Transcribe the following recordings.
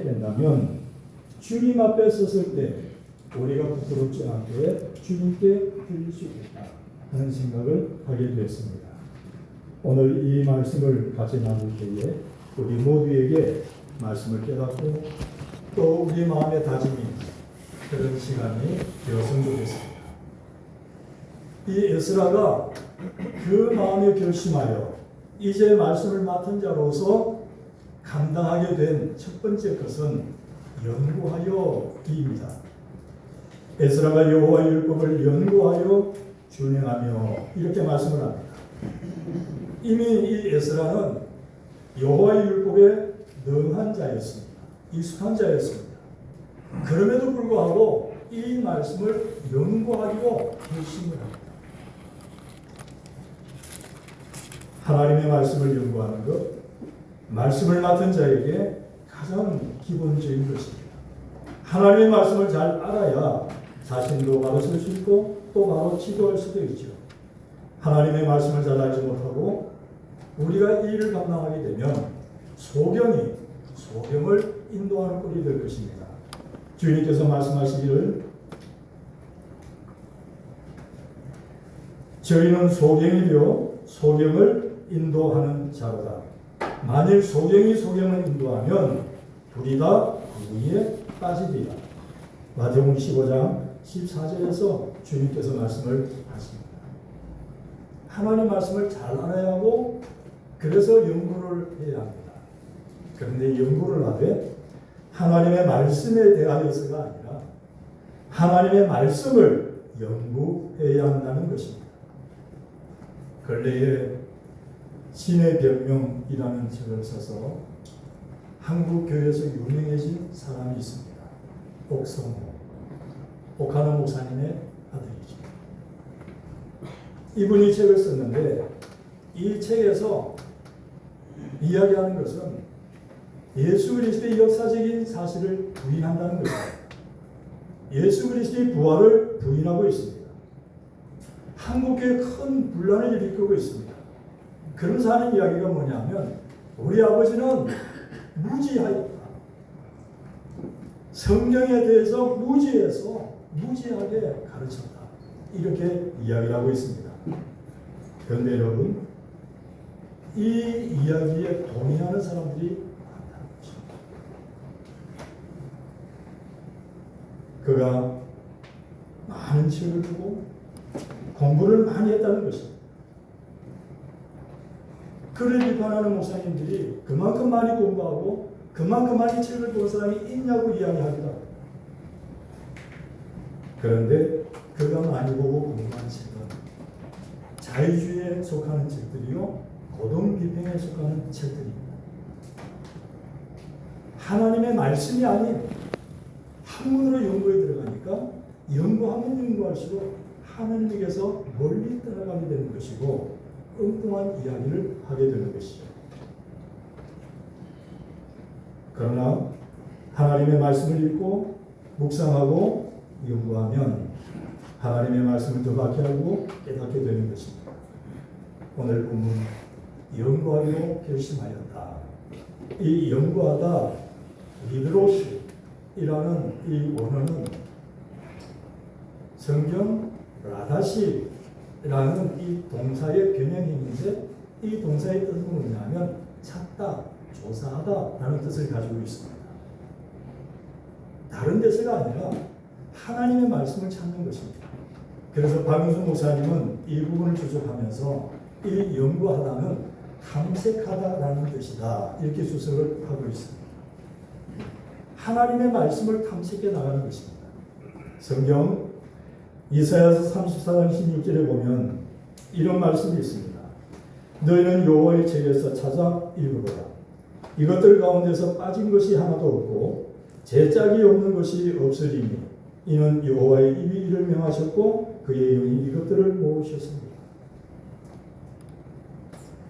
된다면 주님 앞에 섰을 때 우리가 부끄럽지 않게 주님께 드릴 수 있겠다 하는 생각을 하게 되었습니다. 오늘 이 말씀을 같이 나눌 때에 우리 모두에게 말씀을 깨닫고 또 우리 마음의 다짐이 그런 시간이 되었으면 좋겠습니다. 이 에스라가 그 마음에 결심하여 이제 말씀을 맡은 자로서 감당하게 된 첫 번째 것은 연구하여입니다. 에스라가 여호와의 율법을 연구하여 준행하며 이렇게 말씀을 합니다. 이미 이 에스라는 여호와의 율법에 능한 자였습니다. 익숙한 자였습니다. 그럼에도 불구하고 이 말씀을 연구하기로 결심을 합니다. 하나님의 말씀을 연구하는 것, 말씀을 맡은 자에게 가장 기본적인 것입니다. 하나님의 말씀을 잘 알아야 자신도 바로 설 수 있고 또 바로 지도할 수도 있죠. 하나님의 말씀을 잘 알지 못하고 우리가 이 일을 감당하게 되면 소경을 인도하는 꼴이 될 것입니다. 주님께서 말씀하시기를 저희는 소경이요 소경을 인도하는 자로다. 만일 소경이 소경을 인도하면 둘이 다 구덩이에 빠지리라. 마태복음 15장 14절에서 주님께서 말씀을 하십니다. 하나님 말씀을 잘 알아야 하고 그래서 연구를 해야 합니다. 그런데 연구를 하되 하나님의 말씀에 대하여서가 아니라 하나님의 말씀을 연구해야 한다는 것입니다. 근래에 신의 변명이라는 책을 써서 한국 교회에서 유명해진 사람이 있습니다. 옥성호, 옥하는 목사님의 아들이죠. 이분이 책을 썼는데 이 책에서 이야기하는 것은 예수 그리스도의 역사적인 사실을 부인한다는 것입니다. 예수 그리스도의 부활을 부인하고 있습니다. 한국교회에 큰 분란을 일으키고 있습니다. 그러면서 하는 이야기가 뭐냐면 우리 아버지는 무지하였다. 성경에 대해서 무지하게 가르쳤다. 이렇게 이야기를 하고 있습니다. 그런데 여러분, 이 이야기에 동의하는 사람들이 많다는 것입니다. 그가 많은 책을 두고 공부를 많이 했다는 것입니다. 그를 비판하는 목사님들이 그만큼 많이 공부하고 그만큼 많이 책을 본 사람이 있냐고 이야기합니다. 그런데 그가 많이 보고 공부한 책은 자유주의에 속하는 책들이요 고등비평에 속하는 책들입니다. 하나님의 말씀이 아닌 학문으로 연구에 들어가니까 연구하면 연구할수록 하나님에게서 멀리 떠나가게 되는 것이고 엉뚱한 이야기를 하게 되는 것이죠. 그러나 하나님의 말씀을 읽고 묵상하고 연구하면 하나님의 말씀을 더 박해하고 깨닫게 되는 것입니다. 오늘 본문 연구하기로 결심하였다. 이 연구하다 리드로시이라는 이 원어는 성경 라다시라는 이 동사의 변형형인데 이 동사의 뜻은 뭐냐면 찾다, 조사하다라는 뜻을 가지고 있습니다. 다른 데서가 아니라 하나님의 말씀을 찾는 것입니다. 그래서 박윤수 목사님은 이 부분을 주석하면서 이 연구하다는 탐색하다라는 뜻이다 이렇게 주석을 하고 있습니다. 하나님의 말씀을 탐색해 나가는 것입니다. 성경 이사야서 34장 16절에 보면 이런 말씀이 있습니다. 너희는 여호와의 책에서 찾아 읽어보라. 이것들 가운데서 빠진 것이 하나도 없고 제짝이 없는 것이 없으리니 이는 여호와의 입이 이를 명하셨고 그의 영이 이것들을 모으셨습니다.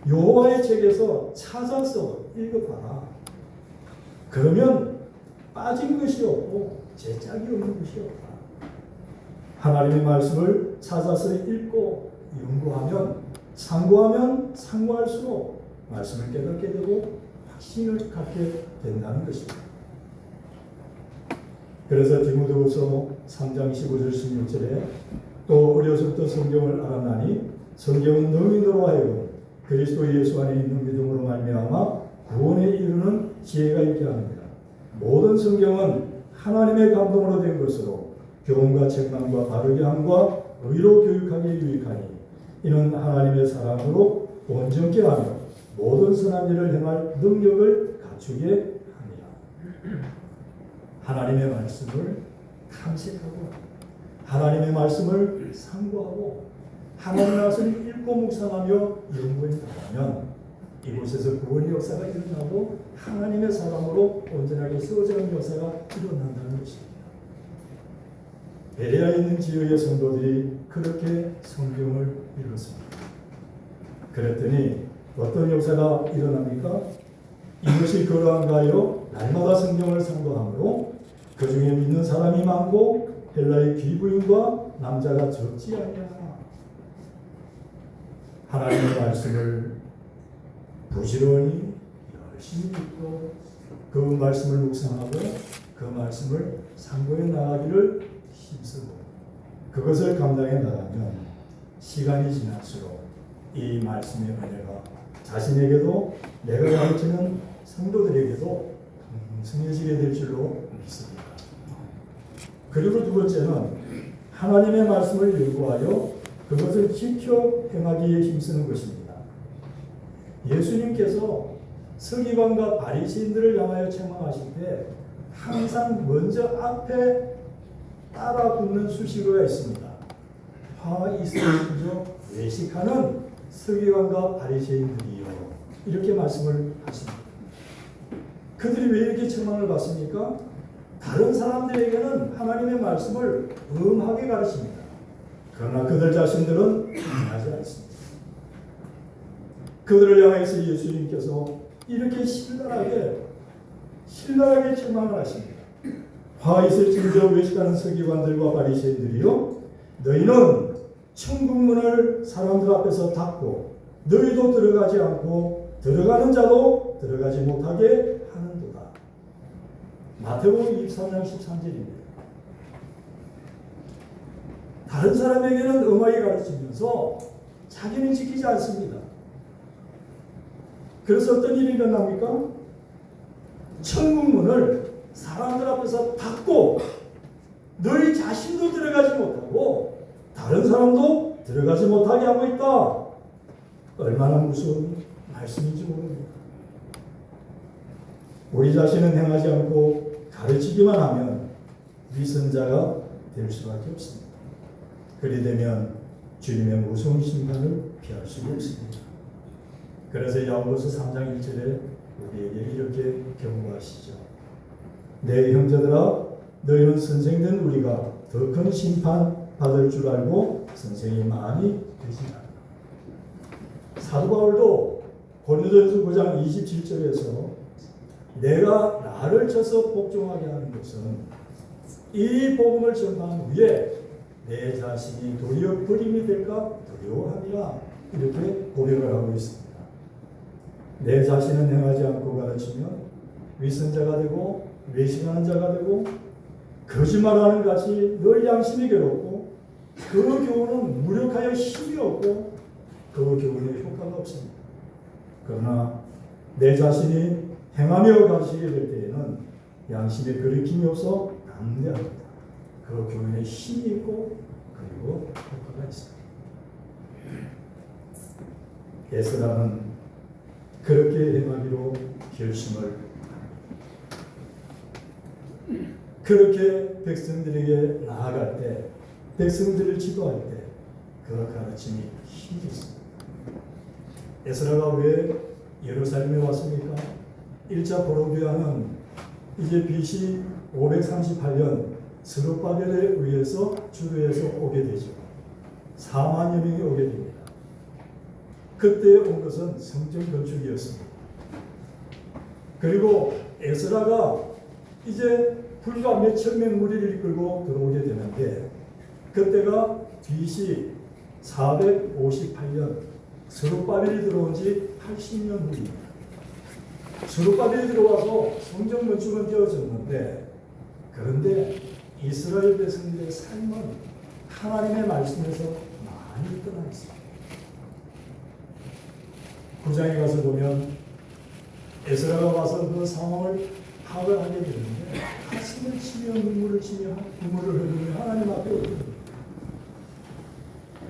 여호와의 책에서 찾아서 읽어봐라. 그러면 빠진 것이 없고 제짝이 없는 것이 없다. 하나님의 말씀을 찾아서 읽고 연구하면 상고하면 상고할수록 말씀을 깨닫게 되고 확신을 갖게 된다는 것입니다. 그래서 디모데후서 3장 15절 16절에 또 어려서부터 성경을 알았나니 성경은 너희로 하여금 그리스도 예수 안에 있는 믿음으로 말미암아 구원에 이르는 지혜가 있게 합니다. 모든 성경은 하나님의 감동으로 된 것으로 교훈과 책망과 바르게 함과 의로 교육하기에 유익하니 이는 하나님의 사랑으로 온전케 하며 모든 선한 일을 행할 능력을 갖추게 합니다. 하나님의 말씀을 탐색하고 하나님의 말씀을 상고하고 하나님의 말씀을 읽고 묵상하며 연구해 나가면 이곳에서 구원의 역사가 일어나고 하나님의 사람으로 온전하게 세워지는 역사가 일어난다는 것입니다. 베레아에 있는 지역의 성도들이 그렇게 성경을 읽었습니다. 그랬더니 어떤 역사가 일어납니까? 이것이 그러한가요? 날마다 성경을 상고하므로 그 중에 믿는 사람이 많고 헬라의 귀부인과 남자가 적지 아니하나. 하나님의 말씀을 부지런히 열심히 읽고 그 말씀을 묵상하고 그 말씀을 상고해 나가기를 힘쓰고 그것을 감당해 나가면 시간이 지날수록 이 말씀의 은혜가 자신에게도 내가 가르치는 성도들에게도 풍성해지게 될 줄로 믿습니다. 그리고 두 번째는 하나님의 말씀을 연구하여 그것을 지켜 행하기에 힘쓰는 것입니다. 예수님께서 서기관과 바리새인들을 향하여 책망하실 때 항상 먼저 앞에 따라 붙는 수식어가 있습니다. 화 있으시죠? 외식하는 서기관과 바리새인들이요. 이렇게 말씀을 하십니다. 그들이 왜 이렇게 책망을 받습니까? 다른 사람들에게는 하나님의 말씀을 엄하게 가르칩니다. 그러나 그들 자신들은 행하지 않습니다. 그들을 향해서 예수님께서 이렇게 신랄하게 책망을 하십니다. 화 있을진저 외식하는 서기관들과 바리새인들이요, 너희는 천국문을 사람들 앞에서 닫고 너희도 들어가지 않고 들어가는 자도 들어가지 못하게 하는도다. 마태복음 23장 13절입니다. 다른 사람에게는 엄하게 가르치면서 자기는 지키지 않습니다. 그래서 어떤 일이 일어납니까? 천국문을 사람들 앞에서 닫고 너희 자신도 들어가지 못하고 다른 사람도 들어가지 못하게 하고 있다. 얼마나 무서운 말씀인지 모릅니다. 우리 자신은 행하지 않고 가르치기만 하면 위선자가 될 수밖에 없습니다. 그리 되면 주님의 무서운 심판을 피할 수가 없습니다. 그래서 야고보서 3장 1절에 우리에게 이렇게 경고하시죠. 내 형제들아, 너희는 선생된 우리가 더 큰 심판 받을 줄 알고 선생이 많이 되지 않아. 사도 바울도 고린도전서 9장 27절에서 내가 나를 쳐서 복종하게 하는 것은 이 복음을 전파한 후에 내 자신이 도리어 버림이 될까 두려워함이라, 이렇게 고백을 하고 있습니다. 내 자신은 행하지 않고 가르치면 위선자가 되고 외식하는 자가 되고 거짓말하는 같이 늘 양심이 괴롭고 그 교훈은 무력하여 힘이 없고 그 교훈의 효과가 없습니다. 그러나 내 자신이 행하며 가르치게 될 때에는 양심에 거리낌이 없어 담대합니다. 그 교훈에 힘이 있고 그리고 효과가 있습니다. 에스라는 그렇게 행하기로 결심을 합니다. 그렇게 백성들에게 나아갈 때, 백성들을 지도할 때 그 가르침이 힘이 있습니다. 에스라가 왜 예루살렘에 왔습니까? 1차 포로기한은 이제 BC 538년 스룹바벨에 의해서 주도해서 오게 되죠. 4만여 명이 오게 됩니다. 그때 온 것은 성전 건축이었습니다. 그리고 에스라가 이제 불과 몇천 명 무리를 이끌고 들어오게 되는데 그때가 BC 458년 스룹바벨이 들어온 지 80년 후입니다. 스룹바벨이 들어와서 성전 건축은 되어졌는데 그런데 이스라엘 백성들의 삶은 하나님의 말씀에서 많이 떠나 있습니다. 9장에 가서 보면 에스라가 와서 그 상황을 파악을 하게 되는데 가슴을 치며 눈물을 치며 눈물을 흘리며 하나님 앞에 엎드립니다.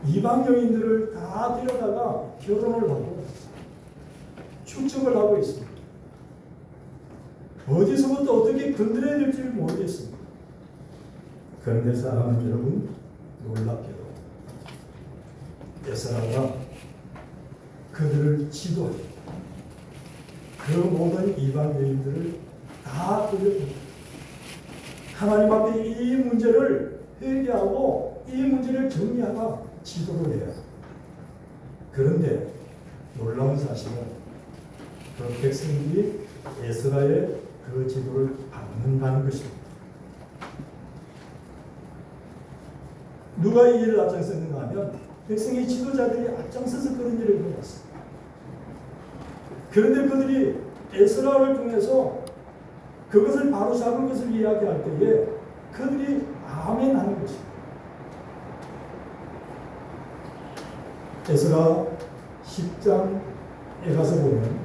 이방 여인들을 다 데려다가 결혼을 하고 축적을 하고 있습니다. 어디서부터 어떻게 건드려야 될지 모르겠습니다. 그런데 사랑하는 여러분, 놀랍게도 에스라가 그들을 지도하고 그 모든 이방 여인들을 다 끌려줍니다. 하나님 앞에 이 문제를 회개하고 이 문제를 정리하가 지도를 해요. 그런데 놀라운 사실은 그 백성들이 에스라의 그 지도를 받는다는 것입니다. 누가 이 일을 앞장섰는가 하면 백성의 지도자들이 앞장서서 그런 일을 해왔습니다. 그런데 그들이 에스라를 통해서 그것을 바로 잡을 것을 이야기할 때에 그들이 아멘하는 것입니다. 에스라 10장에 가서 보면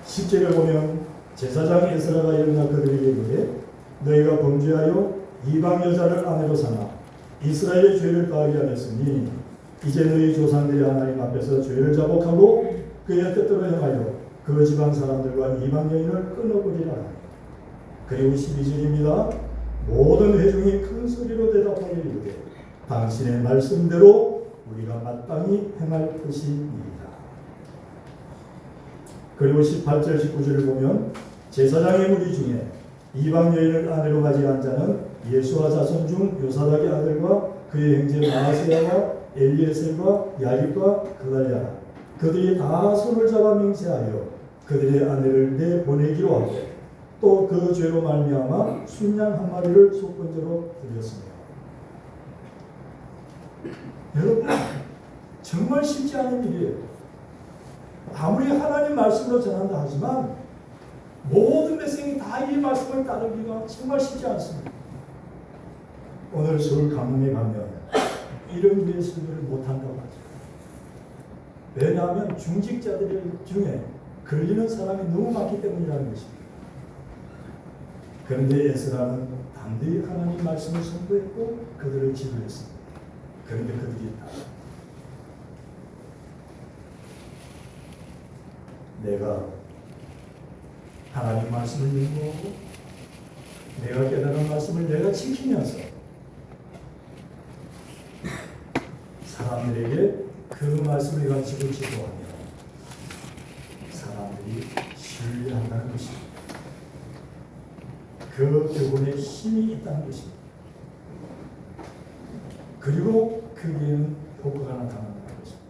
10절에 보면 제사장 에스라가 일어나 그들에게 이르되 너희가 범죄하여 이방 여자를 아내로 삼아 이스라엘의 죄를 가하게 하였으니 이제 너희 조상들이 하나님 앞에서 죄를 자복하고 그의 뜻대로 행하여 그 지방 사람들과 이방 여인을 끊어버리라. 그리고 12절입니다. 모든 회중이 큰 소리로 대답하여 이르되 당신의 말씀대로 우리가 마땅히 행할 것입니다. 그리고 18절 19절을 보면 제사장의 무리 중에 이방 여인을 아내로 가지한 자는 예수와 자손 중 요사닥의 아들과 그의 형제 마아세야와 엘리에셀과 야립과 그달랴라. 그들이 다 손을 잡아 맹세하여 그들의 아내를 내보내기로 하고 또 그 죄로 말미암아 순양 한 마리를 속건제로 드렸습니다. 여러분, 정말 쉽지 않은 일이에요. 아무리 하나님 말씀으로 전한다 하지만 모든 백성이 다 이 말씀을 따르기가 정말 쉽지 않습니다. 오늘 서울 강릉에 가면 이런 예술들을 못한다고 하죠. 왜냐하면 중직자들 중에 걸리는 사람이 너무 많기 때문이라는 것입니다. 그런데 에스라는 담대히 하나님 말씀을 선포했고 그들을 지도했습니다. 그런데 그들이 내가 하나님 말씀을 연구하고 내가 깨달은 말씀을 내가 지키면서 사람들에게 그 말씀을 가지고 지도하며 사람들이 신뢰한다는 것입니다. 그 교훈에 힘이 있다는 것입니다. 그리고 거기에는 효과가 나타난다는 것입니다.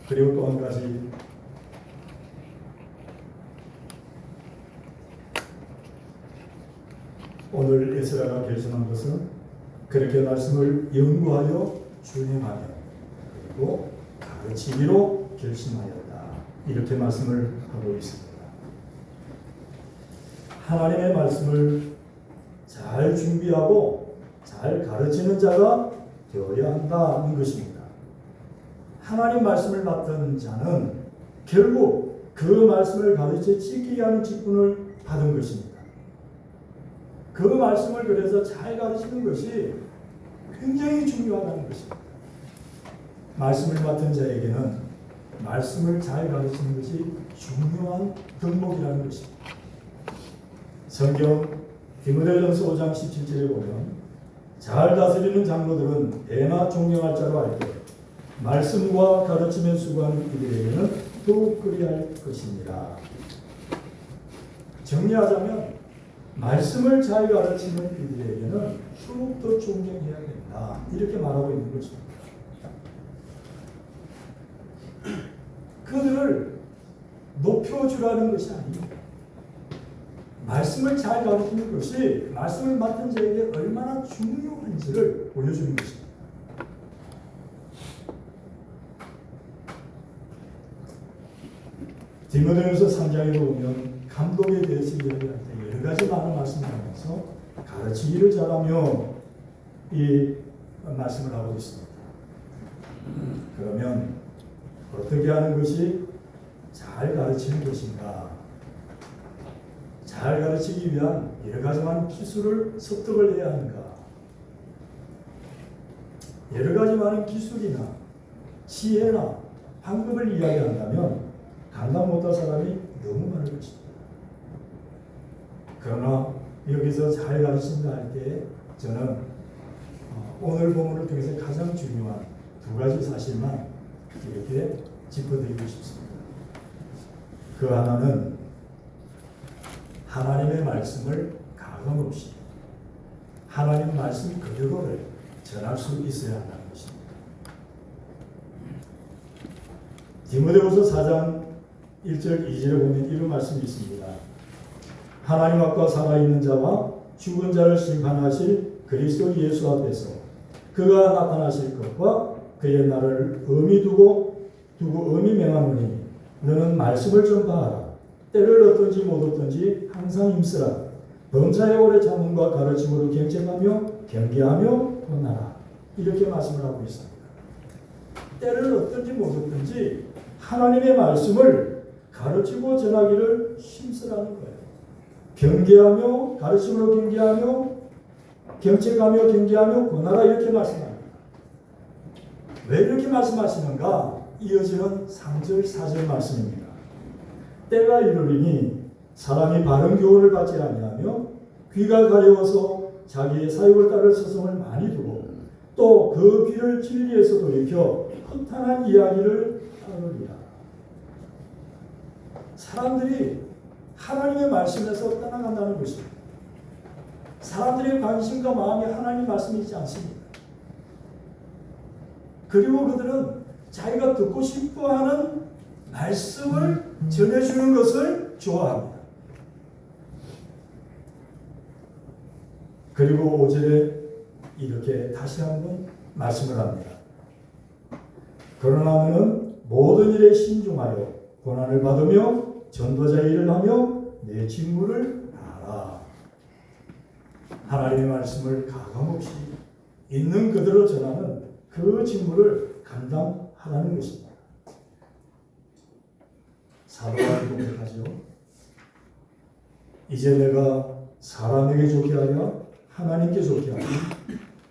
그리고 또 한 가지 오늘 에스라가 결정한 것은 그렇게 말씀을 연구하여 준행하며 그리고 가르치기로 결심하였다. 이렇게 말씀을 하고 있습니다. 하나님의 말씀을 잘 준비하고 잘 가르치는 자가 되어야 한다는 것입니다. 하나님 말씀을 맡은 자는 결국 그 말씀을 가르쳐 지키게 하는 직분을 받은 것입니다. 그 말씀을 그래서 잘 가르치는 것이 굉장히 중요하다는 것입니다. 말씀을 맡은 자에게는 말씀을 잘 가르치는 것이 중요한 덕목이라는 것입니다. 성경 디모데전서 5장 17절에 보면 잘 다스리는 장로들은 애나 존경할 자로 알되 말씀과 가르침에 수고하는 이들에게는 더욱 그리할 것입니다. 정리하자면 말씀을 잘 가르치는 이들에게는 더욱더 존경해야 된다. 이렇게 말하고 있는 것입니다. 그들을 높여주라는 것이 아닙니다. 말씀을 잘 가르치는 것이 말씀을 맡은 자에게 얼마나 중요한지를 보여주는 것입니다. 디모데후서 3장에 보면 감독에 대해서 이야기할 때 여러 가지 많은 말씀을 하면서 가르치기를 잘하며 이 말씀을 하고 있습니다. 그러면 어떻게 하는 것이 잘 가르치는 것인가? 잘 가르치기 위한 여러 가지 많은 기술을 습득을 해야 하는가? 여러 가지 많은 기술이나 지혜나 방법을 이야기한다면 감당 못할 사람이 너무 많을 것입니다. 그러나 여기서 잘 가르친다 할 때 저는 오늘 본문을 통해서 가장 중요한 두 가지 사실만 이렇게 짚어드리고 싶습니다. 그 하나는 하나님의 말씀을 가감없이 하나님 말씀 그대로를 전할 수 있어야 한다는 것입니다. 디모데후서 4장 1절 2절에 보면 이런 말씀이 있습니다. 하나님 앞과 살아있는 자와 죽은 자를 심판하실 그리스도 예수 앞에서 그가 나타나실 것과 그의 날을 의미 두고 의미 명하노니 너는 말씀을 전파하라. 때를 얻든지 못 얻든지 항상 힘쓰라. 범사의 오래 참음과 가르침으로 경쟁하며 경계하며 권하라. 이렇게 말씀을 하고 있습니다. 때를 얻든지 못 얻든지 하나님의 말씀을 가르치고 전하기를 힘쓰라는 거예요. 경계하며 가르침으로 경계하며 경책하며 경계하며 권하라 이렇게 말씀합니다. 왜 이렇게 말씀하시는가? 이어지는 3절 4절 말씀입니다. 때가 이르리니 사람이 바른 교훈을 받지 아니하며 귀가 가려워서 자기의 사욕을 따를 서성을 많이 두고 또 그 귀를 진리에서 돌이켜 허탄한 이야기를 따르리라. 사람들이 하나님의 말씀에서 떠나간다는 것입니다. 사람들의 관심과 마음이 하나님 말씀이 있지 않습니다. 그리고 그들은 자기가 듣고 싶어하는 말씀을 전해주는 것을 좋아합니다. 그리고 5절에 이렇게 다시 한번 말씀을 합니다. 그러나 너는 모든 일에 신중하여 고난을 받으며 전도자의 일을 하며 내 직무를 다하라. 하나님의 말씀을 가감없이 있는 그대로 전하는 그 직무를 감당하라는 것입니다. 사도 바울이 고백하죠. 이제 내가 사람에게 좋게 하랴 하나님께 좋게 하랴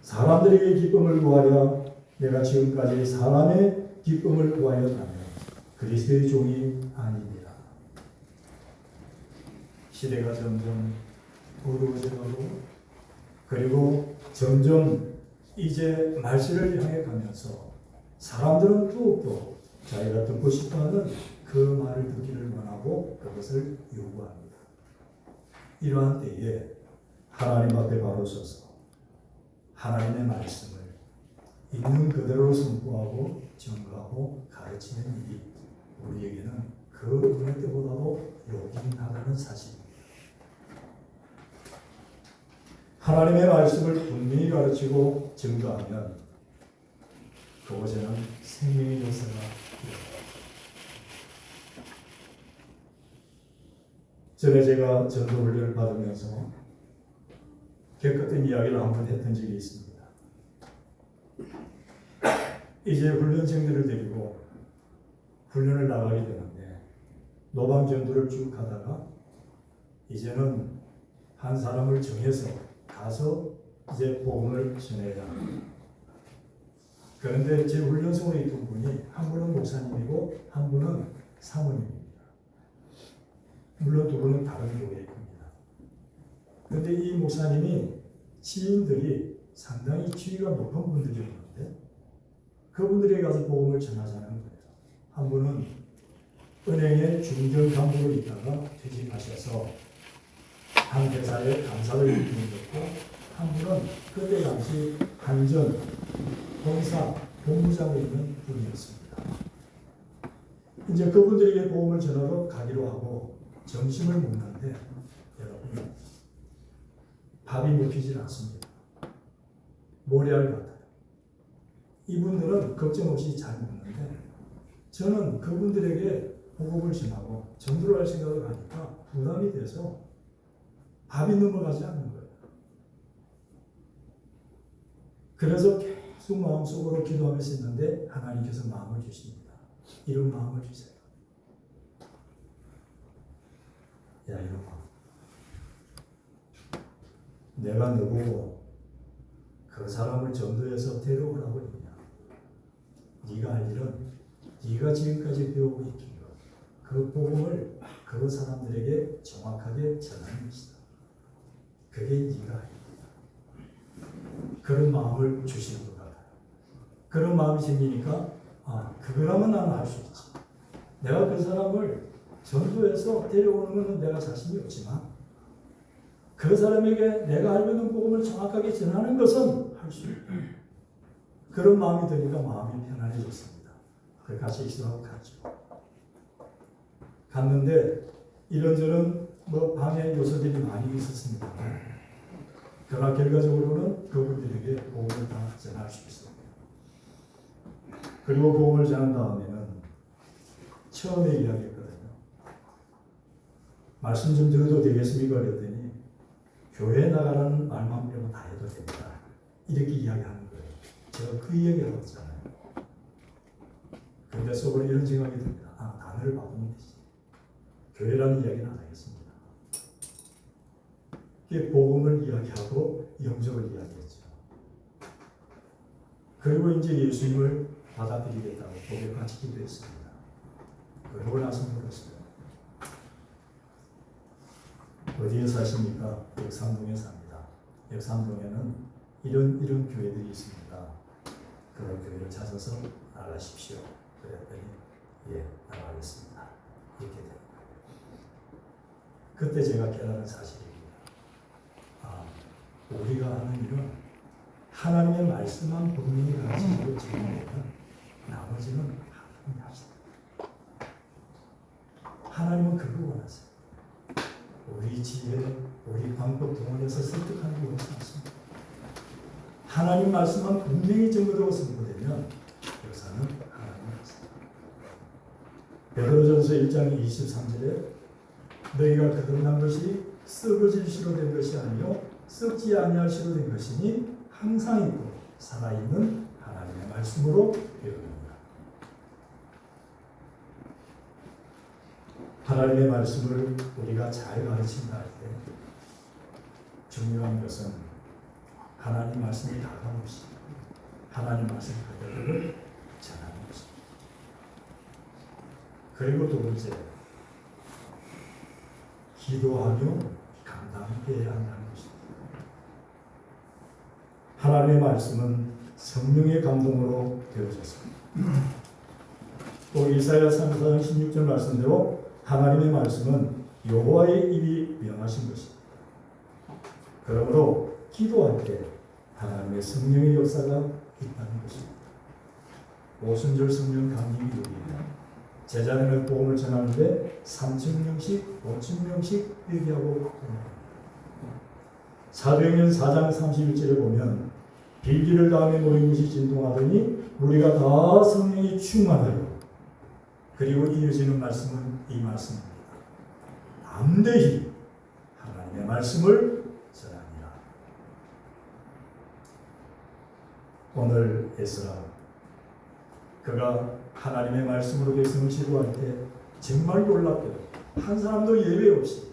사람들에게 기쁨을 구하랴 내가 지금까지 사람의 기쁨을 구하였다면 그리스도의 종이 아닙니다. 시대가 점점 어두워져가고 그리고 점점 이제 말세를 향해 가면서 사람들은 더욱더 자기가 듣고 싶어하는 그 말을 듣기를 원하고 그것을 요구합니다. 이러한 때에 하나님 앞에 바로 서서 하나님의 말씀을 있는 그대로 선포하고 전가하고 가르치는 일이 우리에게는 그 어느 때보다도 요긴하다는 사실입니다. 하나님의 말씀을 분명히 가르치고 증거하면 그곳에는 생명의 역사가 일어납니다. 전에 제가 전도 훈련을 받으면서 겪었던 이야기를 한번 했던 적이 있습니다. 이제 훈련생들을 데리고 훈련을 나가게 되는데 노방 전도를 쭉 하다가 이제는 한 사람을 정해서 가서 이제 복음을 전해야 합니다. 그런데 제 훈련생으로 있던 분이 한 분은 목사님이고 한 분은 사모님입니다. 물론 두 분은 다른 교회에 있습니다. 그런데 이 목사님이 지인들이 상당히 지위가 높은 분들이었는데 그분들에게 가서 복음을 전하자는 거예요. 한 분은 은행의 중견 간부로 있다가 퇴직하셔서 한 회사의 감사를 맡고 한 분은 그때 당시 한전 본사 본부장으로 있는 분이었습니다. 이제 그분들에게 복음을 전하러 가기로 하고 점심을 먹는데 여러분 밥이 먹히질 않습니다. 모래알 같아요. 이분들은 걱정 없이 잘 먹는데 저는 그분들에게 복음을 전하고 전도를 할 생각을 하니까 부담이 돼서 밥이 넘어가지 않는 거예요. 그래서 계속 마음속으로 기도하면서 있는데 하나님께서 마음을 주십니다. 이런 마음을 주세요. 야, 이놈아, 내가 너보고 그 사람을 전도해서 데려오라고 했냐? 네가 할 일은 네가 지금까지 배우고 있긴 것, 그 복음을 그 사람들에게 정확하게 전하는 것이다. 그게 네가 할 일이다. 그런 마음을 주시는 것 같아요. 그런 마음이 생기니까 그거라면 나는 할 수 있지. 내가 그 사람을 전도해서 데려오는 것은 내가 자신이 없지만 그 사람에게 내가 알고 있는 복음을 정확하게 전하는 것은 할 수 있다. 그런 마음이 드니까 마음이 편안해졌습니다. 그래서 같이 기도하고 갔죠. 갔는데 이런저런 방해 요소들이 많이 있었습니다. 그러나 결과적으로는 그분들에게 복음을 다 전할 수 있었습니다. 그리고 복음을 전한 다음에는 처음에 이야기했거든요. 말씀 좀 드려도 되겠습니까? 그랬더니 교회에 나가라는 말만 빼고 다 해도 됩니다. 이렇게 이야기하는 거예요. 제가 그 이야기를 하잖아요. 그런데 속으로 이런 생각이 듭니다. 단어를 바꾸면 되지. 교회라는 이야기는 안 하겠습니다. 이게 복음을 이야기하고 영접을 이야기했죠. 그리고 이제 예수님을 받아들이겠다고 고백같이 기도했습니다. 그러고 나서 물었어요. 어디에 사십니까? 역삼동에 삽니다. 역삼동에는 이런 교회들이 있습니다. 그런 교회를 찾아서 나가십시오. 그랬더니 예, 나가겠습니다. 이렇게 됩니다. 그때 제가 깨달은 사실입니다. 우리가 하는 일은 하나님의 말씀만 분명히 가르치고 전하면 나머지는 하나님이 하시다. 하나님은 그거 원하세요. 우리 지혜, 우리 방법 동원해서 설득하는 게 원치 않습니다. 하나님 말씀만 분명히 증거되고 선포되면 역사는 하나님의 말씀. 베드로전서 1장 23절에 너희가 거듭난 것이 썩어질 시로 된 것이 아니요 썩지 아니할 시로 된 것이니 항상 있고 살아있는 하나님의 말씀으로 배웁니다. 하나님의 말씀을 우리가 잘 가르친다 할 때 중요한 것은 하나님 말씀이 다가없이 하나님 말씀 그대로를 전하는 것입니다. 그리고 두 번째, 기도하며 감당해야 한다는 것입니다. 하나님의 말씀은 성령의 감동으로 되어졌습니다. 또 이사야 34장 16절 말씀대로 하나님의 말씀은 여호와의 입이 명하신 것입니다. 그러므로 기도할 때 하나님의 성령의 역사가 있다는 것입니다. 오순절 성령 강림이 여기입니다. 제자들은 복음을 전하는데 3,000명씩, 5,000명씩 얘기하고 사도행전 4장 31절에 보면 빌기를 다음에 모인 것이 진동하더니 우리가 다 성령이 충만하여 그리고 이어지는 말씀은 이 말씀입니다. 담대히 하나님의 말씀을 전하니라. 오늘 에스라 그가 하나님의 말씀으로 백성을 지도할 때 정말 놀랍게도 한 사람도 예외 없이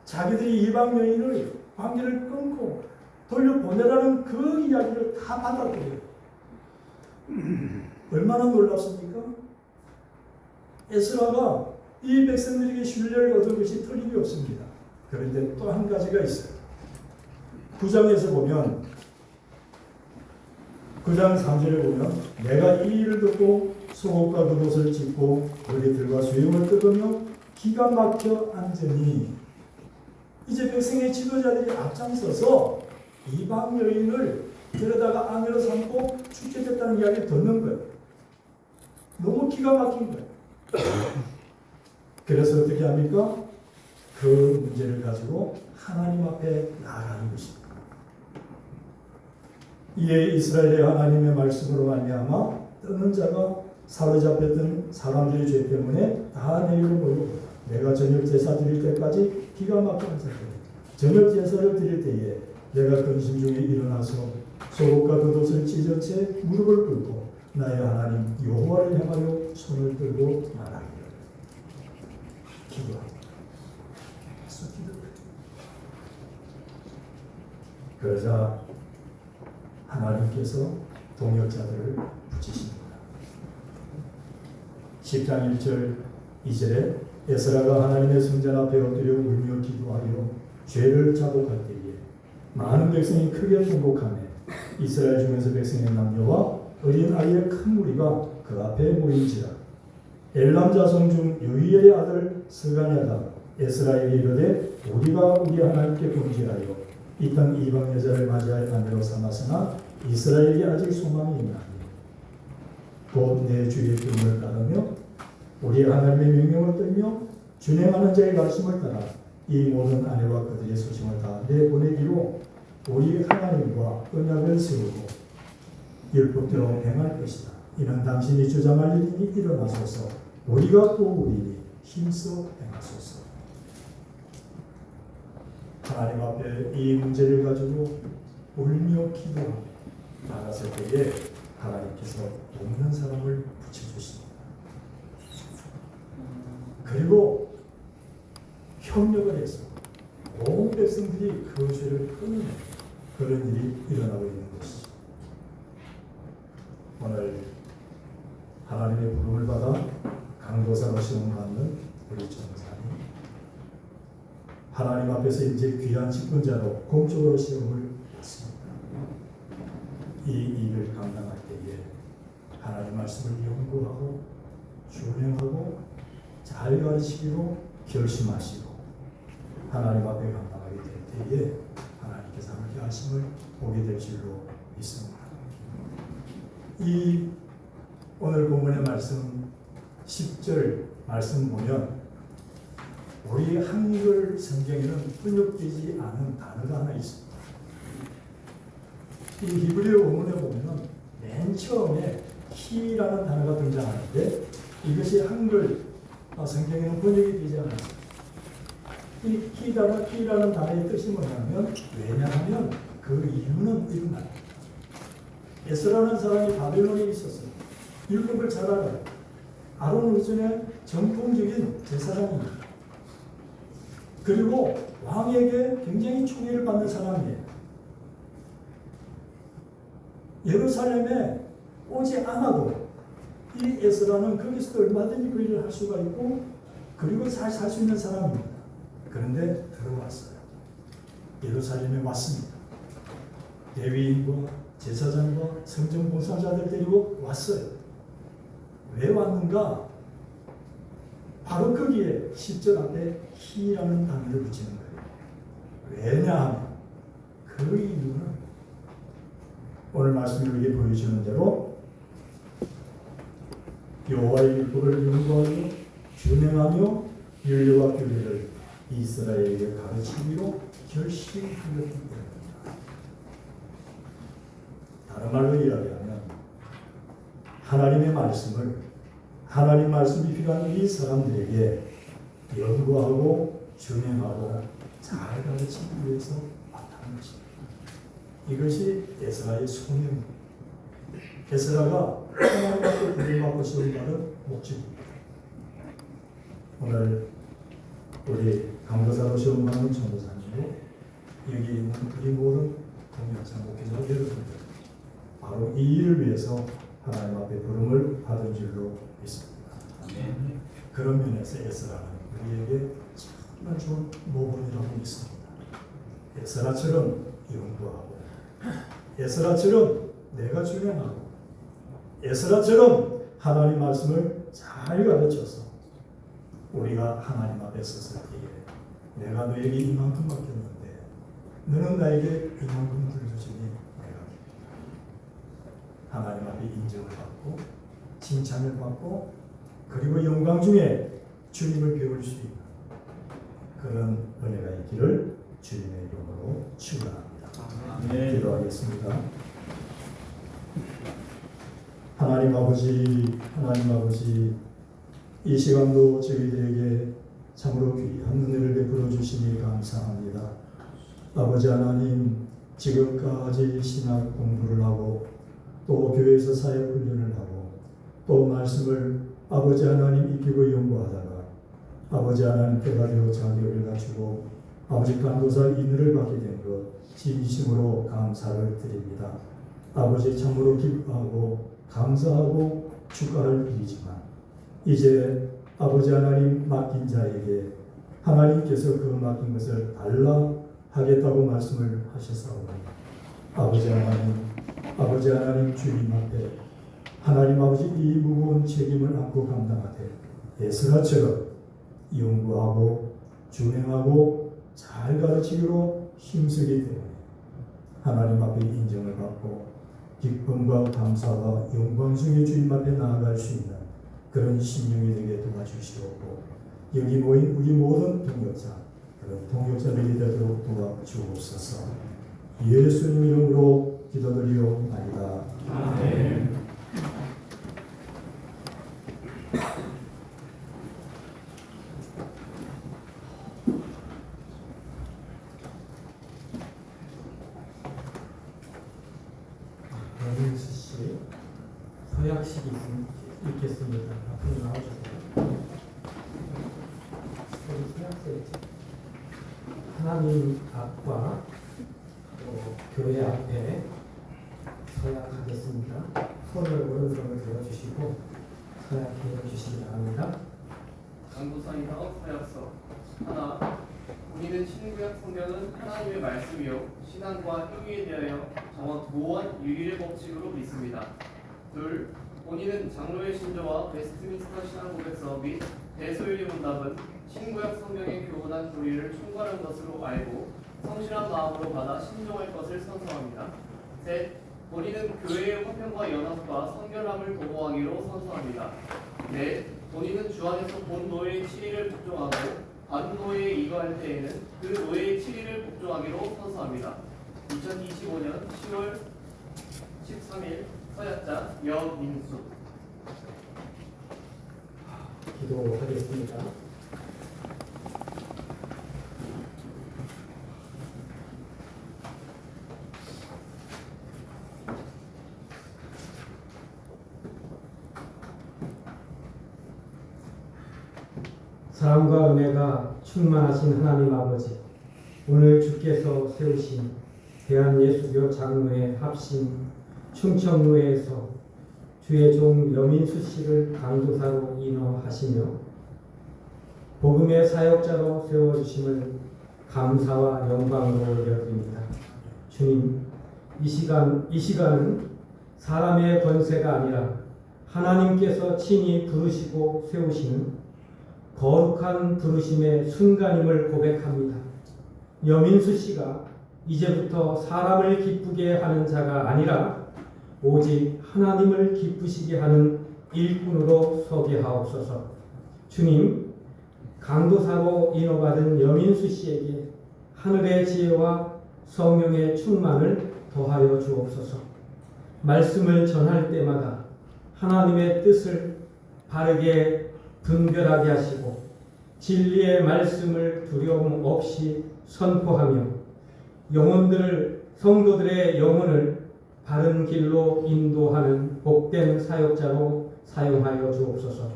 자기들이 이방 여인을 관계를 끊고 돌려보내라는 그 이야기를 다 받아들여요. 얼마나 놀랍습니까? 에스라가 이 백성들에게 신뢰를 얻은 것이 틀림이 없습니다. 그런데 또 한 가지가 있어요. 9장에서 보면 9장 3절에 보면 내가 이 일을 듣고 속옷과 겉옷을 찢고 머리들과 수염을 뜯으며 기가 막혀 앉으니 이제 백성의 지도자들이 앞장서서 이방 여인을 데려다가 아내로 삼고 축제됐다는 이야기를 듣는 거예요. 너무 기가 막힌 거예요. 그래서 어떻게 합니까? 그 문제를 가지고 하나님 앞에 나아가는 것입니다. 이에 이스라엘의 하나님의 말씀으로 말미암아 떠는 자가 사로잡혔던 사람들의 죄 때문에 다 내일로 모이고 내가 저녁 제사 드릴 때까지 기가 막혀 앉았거든. 저녁 제사를 드릴 때에 내가 근심 중에 일어나서 속옷과 겉옷을 찢은 채 무릎을 꿇고 나의 하나님 여호와를 향하여 손을 들고 말하기를 기도합니다. 계속 기도해요. 그러자 하나님께서 동역자들을 붙이십니다. 10장 1절 2절에 에스라가 하나님의 성전 앞에 엎드려 울며 기도하여 죄를 자복할 때에 많은 백성이 크게 통곡하며 이스라엘 중에서 백성의 남녀와 어린 아이의 큰 무리가 그 앞에 모인지라. 엘람 자손 중 요이엘의 아들 스가냐가 에스라에게 이르되 우리가 우리 하나님께 범죄하여 이 땅 이방 여자를 맞이할 아내로 삼았으나 이스라엘이 아직 소망이 있나니 곧 내 주의 기름을 따르며 우리 하나님의 명령을 떨며 준행하는 자의 말씀을 따라 이 모든 아내와 그들의 소식을 다 내보내기로 우리 하나님과 언약을 세우고 율법대로 행할 것이다. 이는 당신이 주장할 일이 일어나소서. 우리가 도우리니 힘써 행하소서. 하나님 앞에 이 문제를 가지고 울며 기도하며 나갔을 때에 하나님께서 돕는 사람을 붙여주십니다. 그리고 협력을 해서 온 백성들이 그 죄를 끊는 그런 일이 일어나고 있는 것이죠. 오늘 하나님의 부름을 받아 강도사로 시험받는 우리 전사님, 하나님 앞에서 이제 귀한 직분자로 공적으로 시험을 받습니다. 이 일을 감당할 때에 하나님 말씀을 연구하고 준행하고 잘 가르치기로 결심하시고 하나님 앞에 감당하게 될 때에 하나님께서 함께 하심을 보게 될 줄로 믿습니다. 이 오늘 본문의 말씀 10절 말씀 보면 우리 한글 성경에는 번역되지 않은 단어가 하나 있습니다. 이 히브리어 원문에 보면 맨 처음에 키라는 단어가 등장하는데 이것이 한글 성경에는 번역이 되지 않았습니다. 이 키라는 단어의 뜻이 뭐냐면 왜냐하면 그 이유는 이런 말입니다. 에스라는 사람이 바벨론에 있었어요. 율법을 잘 알아요. 아론 후손의 정통적인 제사장입니다. 그리고 왕에게 굉장히 총애를 받는 사람이에요. 예루살렘에 오지 않아도 이 에스라는 거기서도 얼마든지 그 일을 할 수가 있고 그리고 잘 살 수 있는 사람입니다. 그런데 들어왔어요. 예루살렘에 왔습니다. 레위인과 제사장과 성전 봉사자들 데리고 왔어요. 왜 왔는가? 바로 거기에 10절 앞에 희라는 단어를 붙이는 거예요. 왜냐하면 그 이유는 오늘 말씀을 위해 보여주는 대로 여호와의 율법을 연구하며 준행하며 윤리와 규례를 이스라엘에게 가르치기로 결심하였기 때문입니다. 다른 말로 이야기하면 하나님의 말씀을 하나님 말씀이 필요한 이 사람들에게 연구하고 준행하고 잘 가르치기 위해서 왔다는 것입니다. 이것이 에스라의 소명입니다. 에스라가 하나님 앞에 부름받고 시험받은 목적입니다. 오늘 우리 강도사로 시험받는 전도사님도 여기 있는 우리 모든 동역자 목회자 여러분들 바로 이 일을 위해서 하나님 앞에 부름을 받은 줄로 믿습니다. 그런 면에서 에스라는 우리에게 정말 좋은 모범이라고 믿습니다. 에스라처럼 연구하고 에스라처럼 내가 준행하고 에스라처럼 하나님 말씀을 잘 가르쳐서 우리가 하나님 앞에 섰을 때에 내가 너에게 이만큼 맡겼는데 너는 나에게 이만큼 들려주니 내가 하나님 앞에 인정을 받고 칭찬을 받고 그리고 영광 중에 주님을 배울 수 있는 그런 은혜가 있기를 주님의 이름으로 축원합니다. 기도하겠습니다. 하나님 아버지, 하나님 아버지, 이 시간도 저희들에게 참으로 귀한 은혜를 베풀어 주시니 감사합니다. 아버지 하나님, 지금까지 신학 공부를 하고 또 교회에서 사역 훈련을 하고 또 말씀을 아버지 하나님 익히고 연구하다가 아버지 하나님께가 되어 자격을 갖추고 아버지 간도사 인을 받게 된 것 진심으로 감사를 드립니다. 아버지 참으로 기뻐하고 감사하고 축하할 일이지만 이제 아버지 하나님 맡긴 자에게 하나님께서 그 맡긴 것을 달라 하겠다고 말씀을 하셨사오니 아버지 하나님 주님 앞에 하나님 아버지 이 무거운 책임을 안고 감당하되 에스라처럼 연구하고 준행하고 잘 가르치기로 힘쓰기 때문에 하나님 앞에 인정을 받고 기쁨과 감사와 영광 중에 주님 앞에 나아갈 수 있는 그런 심령이 되게 도와주시옵고 여기 모인 우리 모든 동역자 그런 동역자들이 되도록 도와주옵소서. 예수님 이름으로 기도드리옵나이다. 아멘. 변인수 씨 서약식이 있겠습니다. 앞으로 나와주세요. 서약서였죠. 하나님 앞과 교회 앞에 서약하겠습니다. 손을 오른손을 들어주시고 서약해 주시기 바랍니다. 강도사인 사업 서약서 하나, 우리는 신구약 성경은 하나님의 말씀이요 신앙과 행위에 대하여 정확무한 유일의 법칙으로 믿습니다. 둘, 본인은 장로의 신조와 웨스트민스터 신앙고백서 및 대소윤리 문답은 신구약 성경의 교훈한 도리를 충고하는 것으로 알고 성실한 마음으로 받아 신종할 것을 선서합니다. 셋, 본인은 교회의 화평과 연합과 성결함을 도모하기로 선서합니다. 넷, 본인은 주 안에서 본 노예의 치리를 복종하고 반 노예에 이거할 때에는 그 노예의 치리를 복종하기로 선서합니다. 2025년 10월 13일 서약자 여민수. 기도하겠습니다. 사랑과 은혜가 충만하신 하나님 아버지, 오늘 주께서 세우신 대한예수교 장로회 합심 충청로회에서 주의 종 여민수 씨를 강도사로 인허하시며 복음의 사역자로 세워주심을 감사와 영광으로 여깁니다. 주님, 이 시간은 사람의 권세가 아니라 하나님께서 친히 부르시고 세우시는 거룩한 부르심의 순간임을 고백합니다. 여민수 씨가 이제부터 사람을 기쁘게 하는 자가 아니라 오직 하나님을 기쁘시게 하는 일꾼으로 서게 하옵소서. 주님, 강도사로 인허받은 여민수 씨에게 하늘의 지혜와 성령의 충만을 더하여 주옵소서. 말씀을 전할 때마다 하나님의 뜻을 바르게 분별하게 하시고 진리의 말씀을 두려움 없이 선포하며 성도들의 영혼을 바른 길로 인도하는 복된 사역자로 사용하여 주옵소서.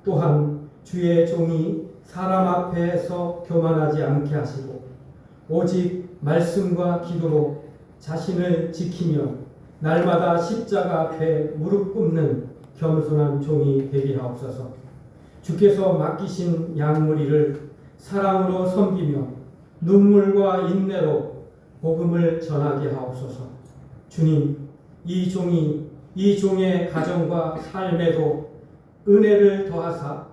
또한 주의 종이 사람 앞에서 교만하지 않게 하시고 오직 말씀과 기도로 자신을 지키며 날마다 십자가 앞에 무릎 꿇는 겸손한 종이 되게 하옵소서. 주께서 맡기신 양무리를 사랑으로 섬기며 눈물과 인내로 복음을 전하게 하옵소서. 주님, 이 종의 가정과 삶에도 은혜를 더하사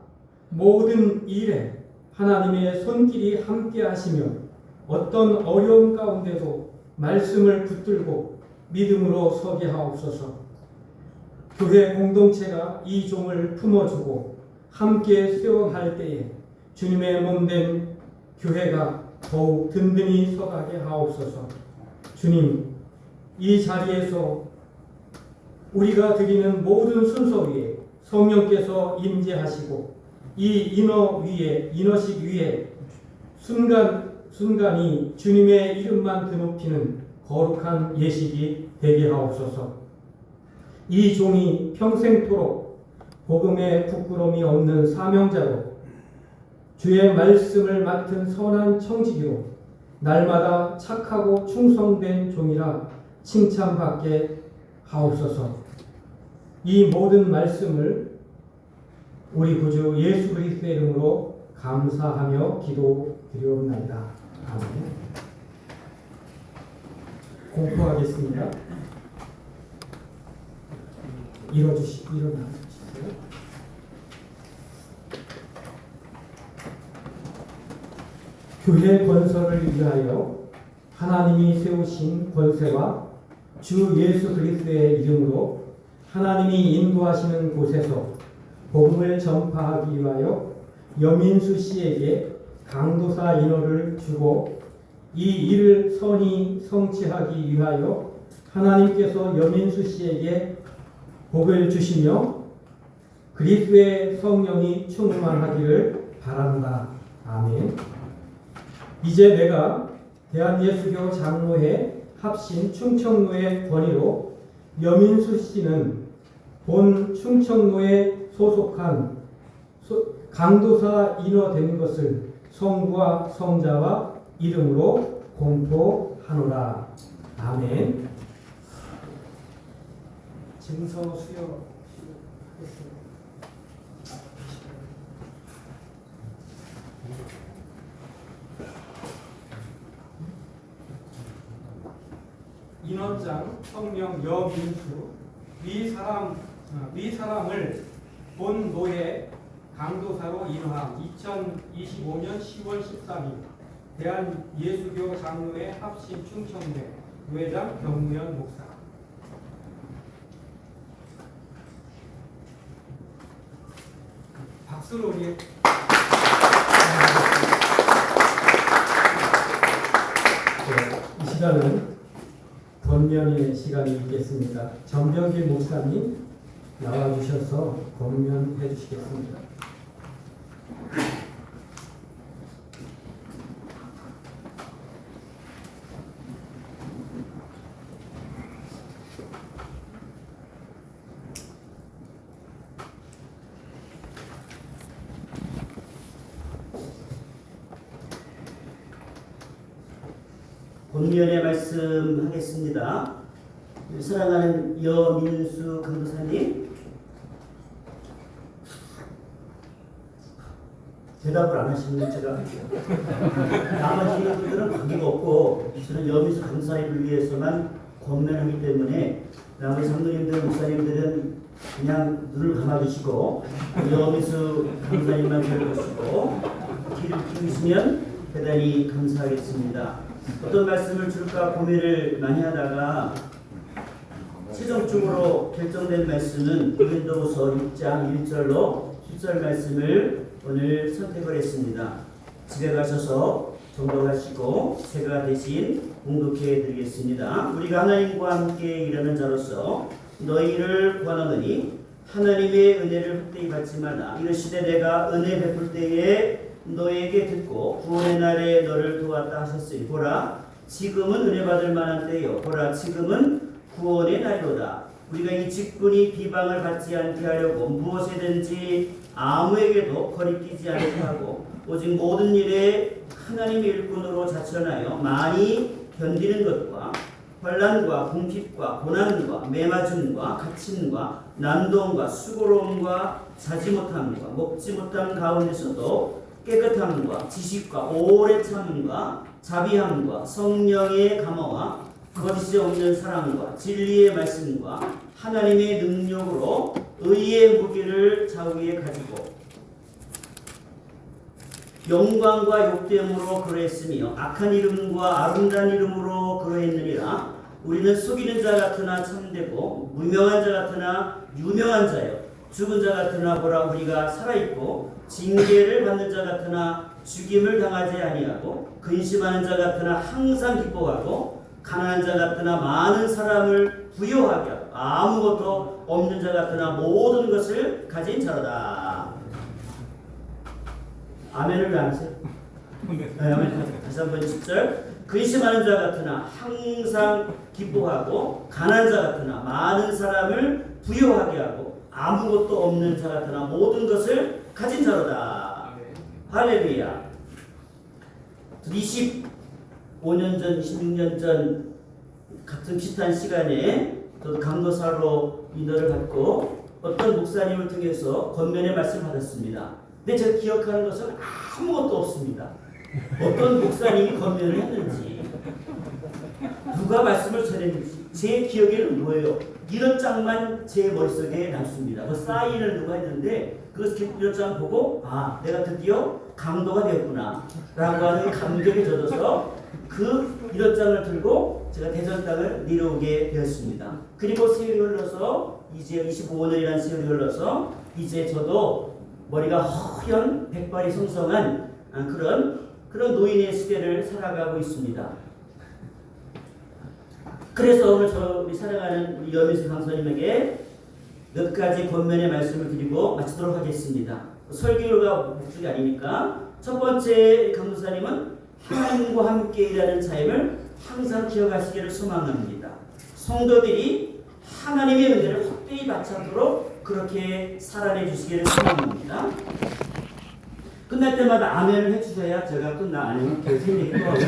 모든 일에 하나님의 손길이 함께 하시며 어떤 어려움 가운데도 말씀을 붙들고 믿음으로 서게 하옵소서. 교회 공동체가 이 종을 품어주고 함께 수용할 때에 주님의 몸된 교회가 더욱 든든히 서가게 하옵소서. 주님, 이 자리에서 우리가 드리는 모든 순서 위에 성령께서 임재하시고 이 인어식 위에 순간이 주님의 이름만 드높이는 거룩한 예식이 되게 하옵소서. 이 종이 평생토록 복음에 부끄러움이 없는 사명자로 주의 말씀을 맡은 선한 청지기로 날마다 착하고 충성된 종이라 칭찬받게 하옵소서. 이 모든 말씀을 우리 구주 예수 그리스도의 이름으로 감사하며 기도드리옵나이다. 아멘. 공포하겠습니다. 일어나 주시고요. 교회 건설을 위하여 하나님이 세우신 권세와 주 예수 그리스도의 이름으로 하나님이 인도하시는 곳에서 복음을 전파하기 위하여 여민수 씨에게 강도사 인허를 주고 이 일을 선히 성취하기 위하여 하나님께서 여민수 씨에게 복을 주시며 그리스도의 성령이 충만하기를 바란다. 아멘. 이제 내가 대한예수교 장로회 합신 충청로의 권위로 여민수 씨는 본 충청로에 소속한 강도사 인허된 것을 성부와 성자와 이름으로 공포하노라. 아멘. 증서 수여하겠습니다. 인원장 성명 여민수 위 사람을 본 노예 강도사로 인허함. 2025년 10월 13일 대한예수교 장로회 합신 충청회 노회장 경무현 목사. 박수로 우리 이 시간은 권면의 시간이 있겠습니다. 전병길 목사님 나와주셔서 권면해 주시겠습니다. 본면의 말씀 하겠습니다. 사랑하는 여민수 강도사님, 대답을 안 하시는 제가 할게요. 나머지 분들은 관계가 없고 저는 여민수 강도사님을 위해서만 권면하기 때문에 나머지 장로님들, 목사님들은 그냥 눈을 감아주시고 여민수 강도사님만 들어보시고 귀를 기울이시면 대단히 감사하겠습니다. 어떤 말씀을 줄까 고민을 많이 하다가 최종적으로 결정된 말씀은 고린도후서 6장 1절로 10절 말씀을 오늘 선택을 했습니다. 집에 가셔서 정독하시고 제가 대신 공독해 드리겠습니다. 우리가 하나님과 함께 일하는 자로서 너희를 권하노니 하나님의 은혜를 헛되이 받지 말라. 이르시되 내가 은혜 베풀 때에 너에게 듣고 구원의 날에 너를 도왔다 하셨으니 보라 지금은 은혜 받을 만한 때요 보라 지금은 구원의 날이로다. 우리가 이 직분이 비방을 받지 않게 하려고 무엇이든지 아무에게도 거리끼지 않게 하고 오직 모든 일에 하나님의 일꾼으로 자천하여 많이 견디는 것과 환난과 궁핍과 고난과 매맞음과 갇힘과 난동과 수고로움과 자지 못함과 먹지 못함 가운데서도 깨끗함과 지식과 오래 참음과 자비함과 성령의 감화와 거짓이 없는 사랑과 진리의 말씀과 하나님의 능력으로 의의 무기를 좌우에 가지고 영광과 욕됨으로 그러했으며 악한 이름과 아름다운 이름으로 그러했느니라. 우리는 속이는 자 같으나 참되고 무명한 자 같으나 유명한 자요 죽은 자 같으나 보라 우리가 살아있고 징계를 받는 자 같으나 죽임을 당하지 아니하고 근심하는 자 같으나 항상 기뻐하고 가난한 자 같으나 많은 사람을 부요하게 하고 아무것도 없는 자 같으나 모든 것을 가진 자로다. 아멘을 왜 안 하세요? 네, 아멘. 다시 한번 10절. 근심하는 자 같으나 항상 기뻐하고 가난한 자 같으나 많은 사람을 부유하게 하고 아무것도 없는 자 같으나 모든 것을 가진 자로다. 할렐루야. 25년 전, 26년 전 같은 비슷한 시간에 저도 강도사로 인도를 받고 어떤 목사님을 통해서 권면의 말씀을 받았습니다. 근데 제가 기억하는 것은 아무것도 없습니다. 어떤 목사님이 권면을 했는지, 누가 말씀을 전했는지 제 기억에는 뭐예요? 이런 장만 제 머릿속에 남습니다. 그 사인을 누가 했는데 그 이런 장 보고 아, 내가 드디어 강도가 되었구나 라고 하는 감격에 젖어서 그 이런 장을 들고 제가 대전 땅을 내려오게 되었습니다. 그리고 세월이 흘러서 이제 25년이라는 세월이 흘러서 이제 저도 머리가 허연 백발이 성성한 그런 노인의 시대를 살아가고 있습니다. 그래서 오늘 우리 사랑하는 우리 여민수 강사님에게 몇 가지 권면의 말씀을 드리고 마치도록 하겠습니다. 설교가 목적이 아니니까 첫 번째 강도사님은 하나님과 함께 일하는 삶을 항상 기억하시기를 소망합니다. 성도들이 하나님의 은혜를 헛되이 받쳐도록 그렇게 살아내 주시기를 소망합니다. 끝날 때마다 아멘을 해주셔야 제가 끝나 아니면 계속 생각이 또 하고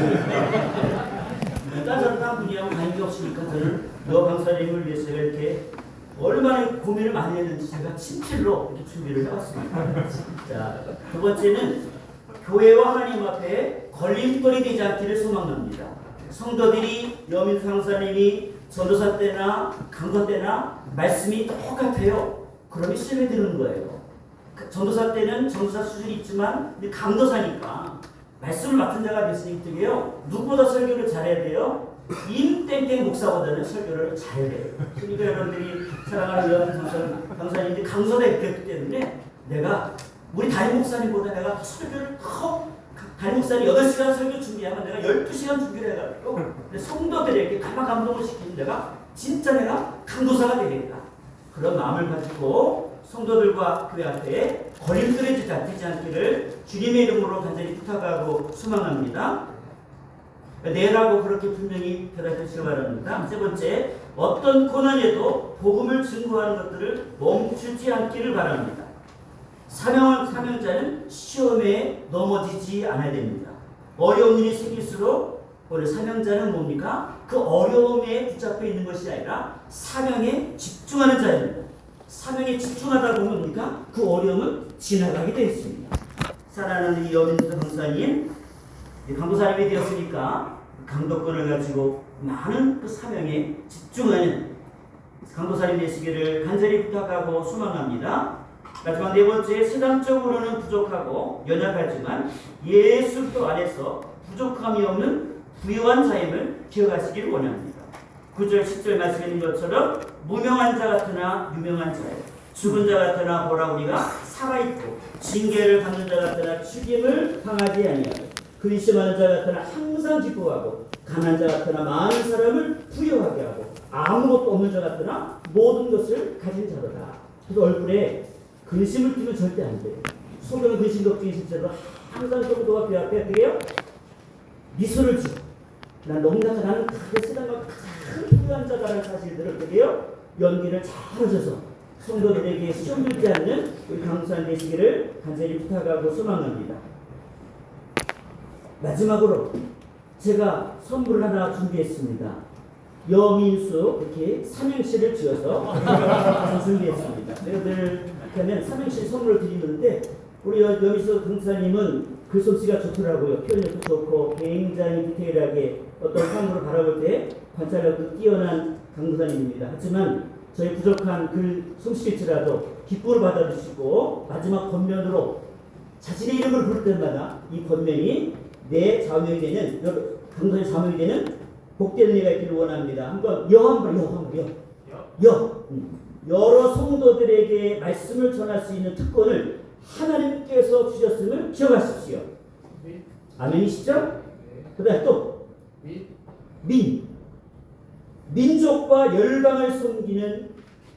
저는 딴 분이하고 관계 없으니까 저는 너 강사님을 위해서 이렇게 얼마나 고민을 많이 했는지 제가 친필로 이렇게 준비를 해봤습니다. 자, 두 번째는 교회와 하나님 앞에 걸림돌이 되지 않기를 소망합니다. 성도들이 여민수 강사님이 전도사 때나 강사 때나 말씀이 똑같아요. 그러면 시험에 드는 거예요. 전도사 때는 전도사 수준이 있지만 강도사니까 말씀을 맡은 자가 됐으니 되게요. 누구보다 설교를 잘해야 돼요. 임땡땡 목사보다는 설교를 잘해야 돼요. 그러니까 여러분들이 사랑하는 여러분 강사님들이 강사가 됐기 때문에 내가 우리 담임 목사님보다 내가 설교를 담임 목사님 8시간 설교 준비하면 내가 12시간 준비를 해가지고 성도들에게 가만 감동을 시키는 내가 진짜 내가 강도사가 되겠다. 그런 마음을 가지고 성도들과 교회 앞에 걸림돌이 되지 않기를 주님의 이름으로 간절히 부탁하고 소망합니다. 네라고 그렇게 분명히 대답해 주시기 바랍니다. 세 번째, 어떤 고난에도 복음을 증거하는 것들을 멈추지 않기를 바랍니다. 사명자는 시험에 넘어지지 않아야 됩니다. 어려운 일이 생길수록 우리 사명자는 뭡니까? 그 어려움에 붙잡혀 있는 것이 아니라 사명에 집중하는 자입니다. 사명에 집중하다 보면 뭡니까? 그 어려움은 지나가게 되어 있습니다. 사랑하는 이 여민수 강사님, 강도사님이 되었으니까 강도권을 가지고 많은 그 사명에 집중하는 강도사님 되시기를 간절히 부탁하고 소망합니다. 마지막 네 번째, 세상적으로는 부족하고 연약하지만 예수 그리스도 안에서 부족함이 없는 부유한 삶을 기억하시기를 원합니다. 9절 10절 말씀에 있는 것처럼 무명한 자 같으나 유명한 자요, 죽은 자 같으나 보라 우리가 살아있고 징계를 받는 자 같으나 죽임을 당하지 아니하고 근심하는 자 같으나 항상 기뻐하고 가난한 자 같으나 많은 사람을 부유하게 하고 아무것도 없는 자 같으나 모든 것을 가진 자로다. 그래서 얼굴에 근심을 띠면 절대 안 돼요. 속에는 근심 걱정이 실제로 항상 성도가 그 앞에 어떻게 해요? 미소를 지고 난 너무나 나는 세상과 가장 부유한 자다라는 사실들을 어떻게 해요? 연기를 잘 하셔서 성도들에게 시험 들지 않는 우리 강도사님 되시기를 간절히 부탁하고 소망합니다. 마지막으로 제가 선물을 하나 준비했습니다. 여민수 이렇게 삼행시를 지어서 준비했습니다. 여러분들 하면 삼행시 선물을 드리는데 우리 여민수 강사님은 글솜씨가 좋더라고요. 표현력도 좋고 굉장히 디테일하게 어떤 상황을 바라볼 때 관찰력도 뛰어난 강도사님입니다. 하지만 저희 부족한 글 솜씨일지라도 기쁨을 받아주시고 마지막 권면으로 자신의 이름을 부를 때마다 이 권면이 내 자명이 되는 강도의 자명이 되는 복된 은혜가 있기를 원합니다. 한번 여러 성도들에게 말씀을 전할 수 있는 특권을 하나님께서 주셨음을 기억하십시오. 아멘이시죠? 그 다음에 또 민족과 열방을 섬기는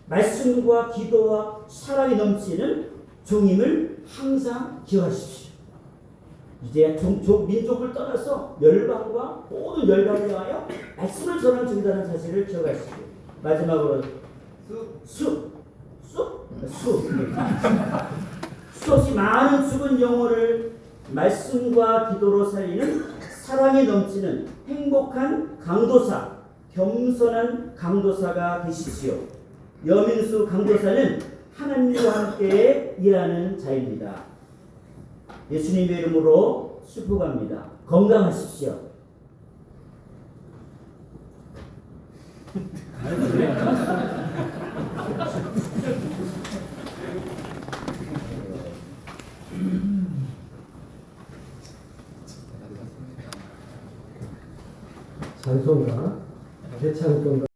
말씀과 기도와 사랑이 넘치는 종임을 항상 기억하십시오. 이제 민족을 떠나서 열방과 모든 열방에 대하여 말씀을 전하는 중이라는 사실을 기억하시고, 마지막으로 수 없이 많은 죽은 영혼을 말씀과 기도로 살리는 사랑이 넘치는 행복한 강도사, 겸손한 강도사가 되십시오. 여민수 강도사는 하나님과 함께 일하는 자입니다. 예수님의 이름으로 축복합니다. 건강하십시오. 찬송가, 대찬송가